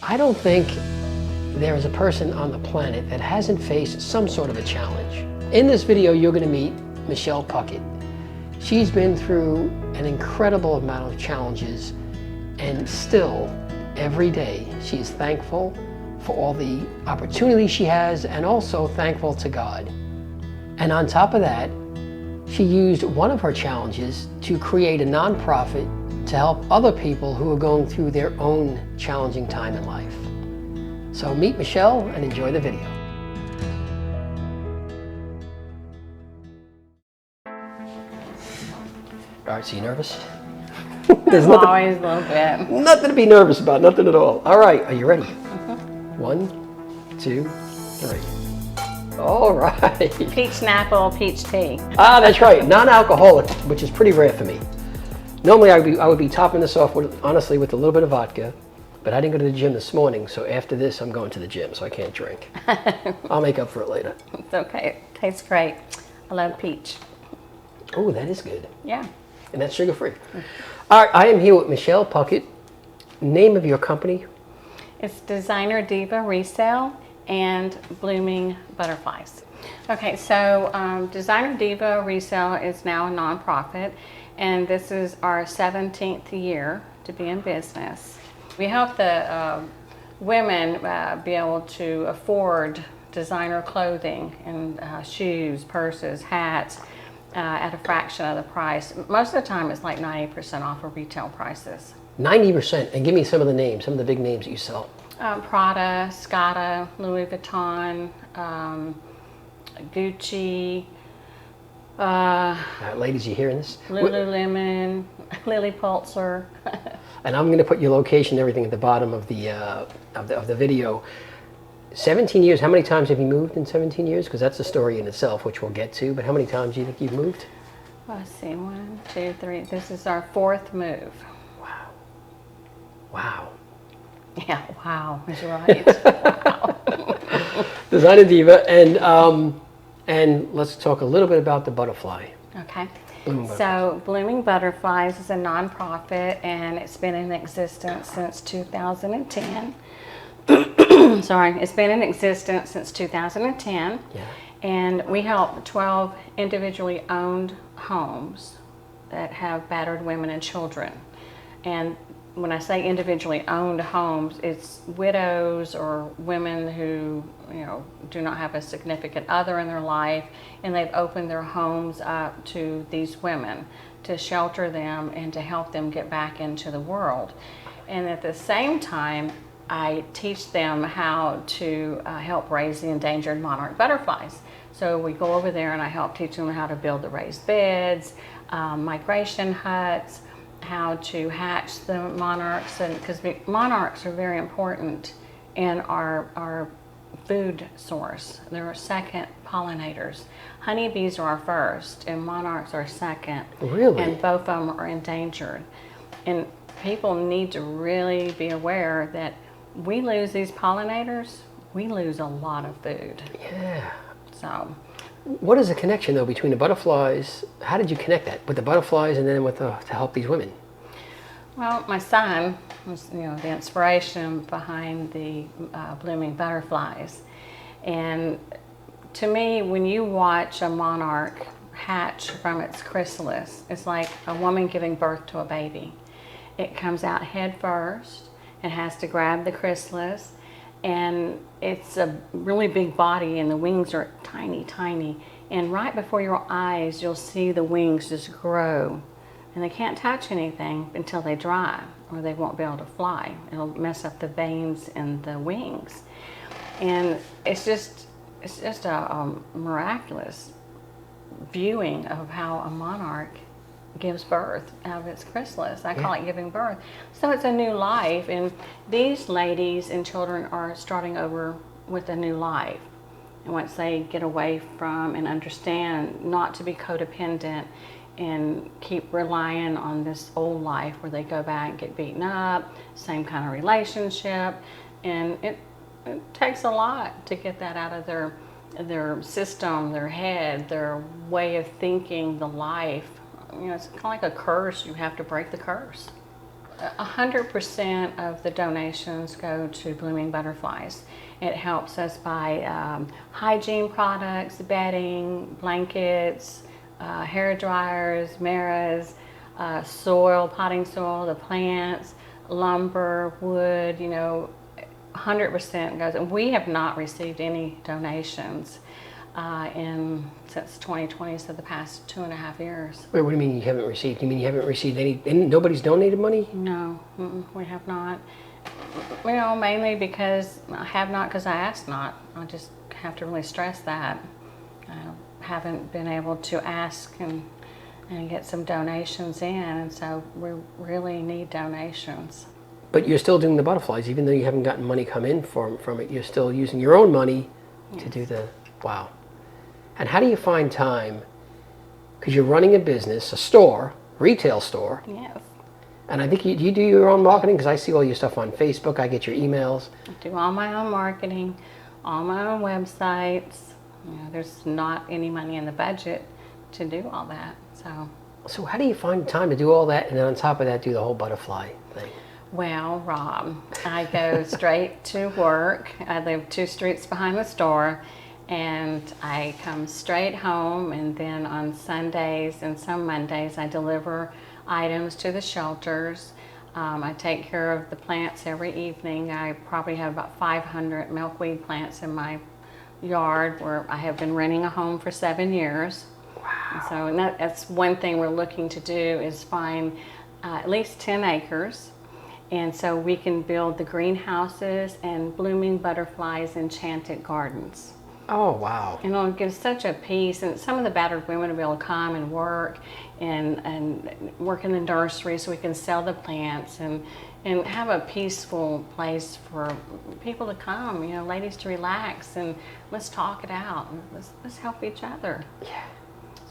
I don't think there is a person on the planet that hasn't faced some sort of a challenge. In this video, you're going to meet Michelle Puckett. She's been through an incredible amount of challenges, and still, every day, she's thankful for all the opportunities she has, and also thankful to God. And on top of that, she used one of her challenges to create a nonprofit to help other people who are going through their own challenging time in life. So meet Michelle and enjoy the video. All right, so you nervous? There's always a little bit. Nothing to be nervous about, nothing at all. All right, are you ready? 1, 2, 3. All right. Peach Snapple, peach tea. Ah, that's right, non-alcoholic, which is pretty rare for me. Normally I would be topping this off with, honestly, with a little bit of vodka, but I didn't go to the gym this morning, so after this I'm going to the gym, so I can't drink. I'll make up for it later. It's okay, it tastes great. I love peach. Oh, that is good. Yeah. And that's sugar-free. All right, I am here with Michelle Puckett. Name of your company? It's Designer Diva Resale and Blooming Butterflies. Okay, so Designer Diva Resale is now a nonprofit, and this is our 17th year to be in business. We help the women be able to afford designer clothing and shoes, purses, hats, at a fraction of the price. Most of the time it's like 90% off of retail prices. 90%, and give me some of the names, some of the big names that you sell. Prada, Scotta, Louis Vuitton, Gucci. Ladies, you hearing this? Lululemon, Lily Pulitzer. And I'm going to put your location and everything at the bottom of the video. 17 years, how many times have you moved in 17 years? Because that's a story in itself, which we'll get to, but how many times do you think you've moved? Let's see, 1, 2, 3. This is our 4th move. Wow. Wow. Yeah, wow is right. Wow. Designer Diva, and let's talk a little bit about the butterfly. Okay. Blooming So Blooming Butterflies is a nonprofit, and it's been in existence since 2010. Sorry, it's been in existence since 2010. Yeah. And we help 12 individually owned homes that have battered women and children. And when I say individually owned homes, it's widows or women who, do not have a significant other in their life, and they've opened their homes up to these women to shelter them and to help them get back into the world. And at the same time, I teach them how to help raise the endangered monarch butterflies. So we go over there and I help teach them how to build the raised beds, migration huts, how to hatch the monarchs, and because monarchs are very important in our food source. They're our second pollinators. Honeybees are our first, and monarchs are second. Really? And both of them are endangered. And people need to really be aware that we lose these pollinators, we lose a lot of food. Yeah. So. What is the connection, though, between the butterflies? How did you connect that with the butterflies and then with to help these women? Well, my son was, the inspiration behind the Blooming Butterflies. And to me, when you watch a monarch hatch from its chrysalis, it's like a woman giving birth to a baby. It comes out head first and has to grab the chrysalis, and it's a really big body, and the wings are tiny, tiny. And right before your eyes, you'll see the wings just grow. And they can't touch anything until they dry, or they won't be able to fly. It'll mess up the veins in the wings. And it's just a miraculous viewing of how a monarch gives birth out of its chrysalis. I call it giving birth. So it's a new life, and these ladies and children are starting over with a new life. And once they get away from and understand not to be codependent and keep relying on this old life where they go back and get beaten up, same kind of relationship, and it takes a lot to get that out of their system, their head, their way of thinking, the life. It's kind of like a curse. You have to break the curse. 100% of the donations go to Blooming Butterflies. It helps us buy hygiene products, bedding, blankets, hair dryers, mirrors, soil, potting soil, the plants, lumber, wood, 100% goes. And we have not received any donations since 2020, so the past 2.5 years. Wait, what do you mean you haven't received? You mean you haven't received any, and nobody's donated money? No, we have not. Mainly because I have not, because I asked not. I just have to really stress that. I haven't been able to ask and get some donations in, and so we really need donations. But you're still doing the butterflies, even though you haven't gotten money come in from it. You're still using your own money to do the, wow. And how do you find time? Because you're running a business, a store, retail store. Yes. And I think you do your own marketing, because I see all your stuff on Facebook. I get your emails. I do all my own marketing, all my own websites. There's not any money in the budget to do all that. So how do you find time to do all that, and then on top of that, do the whole butterfly thing? Well, Rob, I go straight to work. I live 2 streets behind the store, and I come straight home, and then on Sundays and some Mondays I deliver items to the shelters. I take care of the plants every evening. I probably have about 500 milkweed plants in my yard, where I have been renting a home for 7 years. Wow. And that's one thing we're looking to do, is find at least 10 acres. And so we can build the greenhouses and Blooming Butterflies enchanted gardens. Oh, wow. And it'll give such a peace, and some of the battered women will be able to come and work and work in the nursery, so we can sell the plants and have a peaceful place for people to come, ladies to relax, and let's talk it out, and let's help each other. Yeah.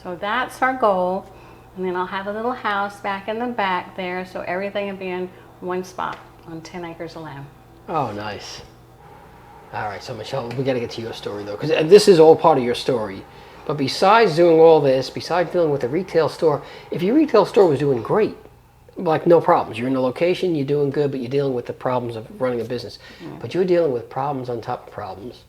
So that's our goal. And then I'll have a little house back in the back there, so everything will be in one spot on 10 acres of land. Oh, nice. All right, so Michelle, we got to get to your story, though, because this is all part of your story. But besides doing all this, besides dealing with the retail store, if your retail store was doing great, like no problems, you're in the location, you're doing good, but you're dealing with the problems of running a business. Mm. But you're dealing with problems on top of problems.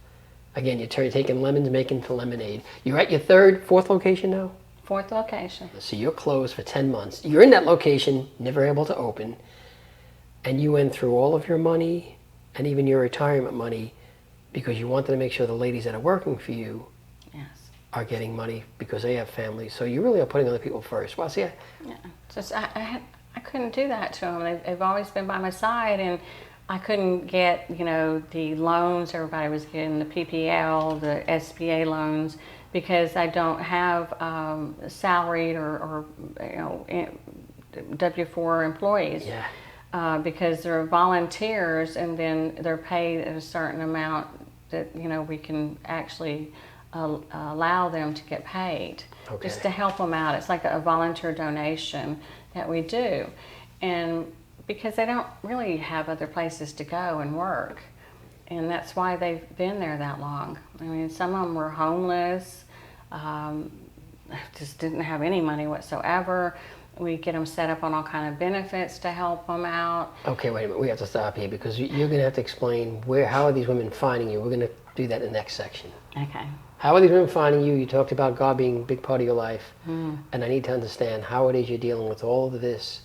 Again, you're taking lemons, making lemonade. You're at your 3rd, 4th location now? 4th location. So you're closed for 10 months. You're in that location, never able to open, and you went through all of your money and even your retirement money because you wanted to make sure the ladies that are working for you are getting money because they have families. So you really are putting other people first. Well, see, I couldn't do that to them. They've always been by my side, and I couldn't get, the loans. Everybody was getting the PPL, the SBA loans, because I don't have salaried or W-4 employees. Yeah. Because they're volunteers, and then they're paid at a certain amount that we can actually allow them to get paid, just to help them out. It's like a volunteer donation that we do, and because they don't really have other places to go and work, and that's why they've been there that long. I mean, some of them were homeless, just didn't have any money whatsoever. We get them set up on all kind of benefits to help them out. Okay, wait a minute. We have to stop here because you're going to have to explain how are these women finding you. We're going to do that in the next section. Okay. How are these women finding you? You talked about God being a big part of your life. And I need to understand how it is you're dealing with all of this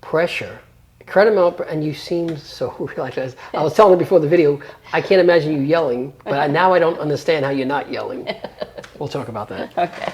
pressure. Incredible, and you seem so relaxed. I was telling her before the video, I can't imagine you yelling, but now I don't understand how you're not yelling. We'll talk about that. Okay.